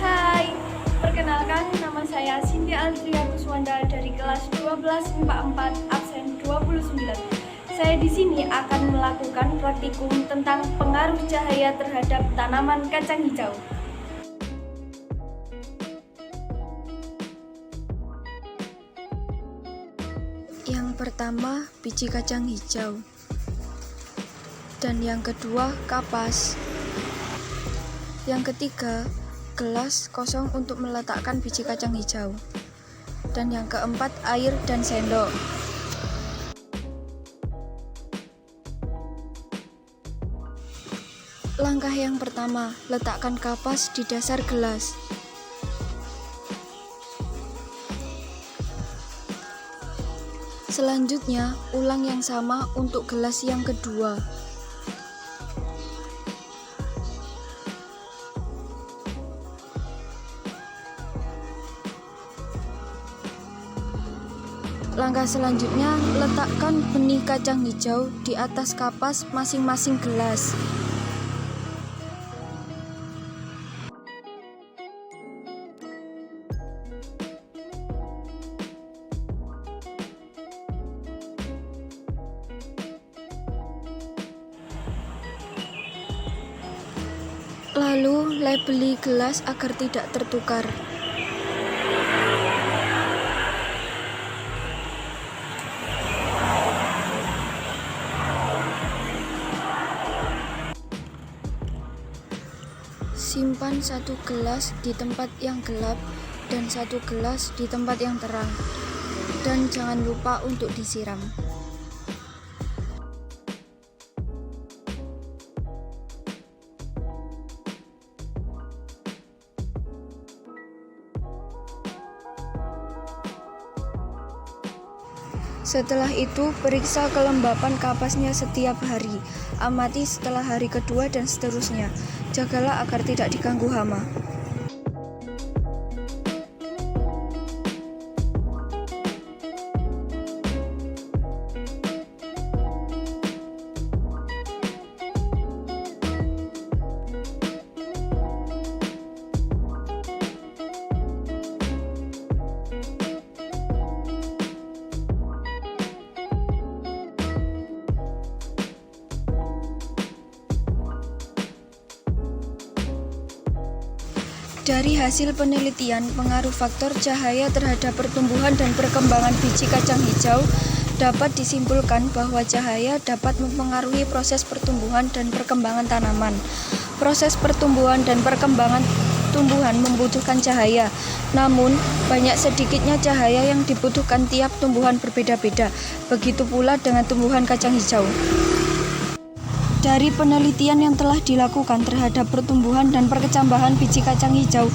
Hai, perkenalkan nama saya Cindy Aldria Kuswanda dari kelas 12 MIPA 4 absen 29. Saya di sini akan melakukan praktikum tentang pengaruh cahaya terhadap tanaman kacang hijau. Yang pertama, biji kacang hijau. Dan yang kedua, kapas. Yang ketiga, gelas kosong untuk meletakkan biji kacang hijau. Dan yang keempat, air dan sendok. Langkah yang pertama, letakkan kapas di dasar gelas. Selanjutnya, ulang yang sama untuk gelas yang kedua. Langkah selanjutnya, letakkan benih kacang hijau di atas kapas masing-masing gelas. Lalu, labeli gelas agar tidak tertukar. Simpan satu gelas di tempat yang gelap dan satu gelas di tempat yang terang. Dan jangan lupa untuk disiram. Setelah itu, periksa kelembapan kapasnya setiap hari. Amati setelah hari kedua dan seterusnya. Jagalah agar tidak diganggu hama. Dari hasil penelitian, pengaruh faktor cahaya terhadap pertumbuhan dan perkembangan biji kacang hijau dapat disimpulkan bahwa cahaya dapat mempengaruhi proses pertumbuhan dan perkembangan tanaman. Proses pertumbuhan dan perkembangan tumbuhan membutuhkan cahaya, namun banyak sedikitnya cahaya yang dibutuhkan tiap tumbuhan berbeda-beda. Begitu pula dengan tumbuhan kacang hijau. Dari penelitian yang telah dilakukan terhadap pertumbuhan dan perkecambahan biji kacang hijau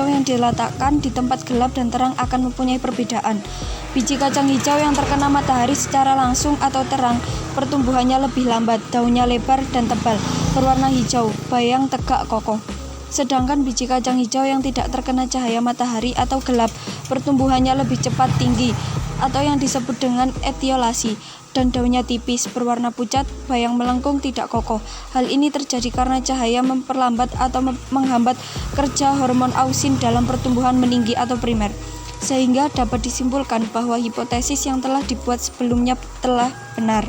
yang diletakkan di tempat gelap dan terang akan mempunyai perbedaan. Biji kacang hijau yang terkena matahari secara langsung atau terang, pertumbuhannya lebih lambat, daunnya lebar dan tebal, berwarna hijau, bayang tegak kokoh. Sedangkan biji kacang hijau yang tidak terkena cahaya matahari atau gelap, pertumbuhannya lebih cepat tinggi, atau yang disebut dengan etiolasi, dan daunnya tipis, berwarna pucat, bayang melengkung, tidak kokoh. Hal ini terjadi karena cahaya memperlambat atau menghambat kerja hormon ausin dalam pertumbuhan meninggi atau primer. Sehingga dapat disimpulkan bahwa hipotesis yang telah dibuat sebelumnya telah benar.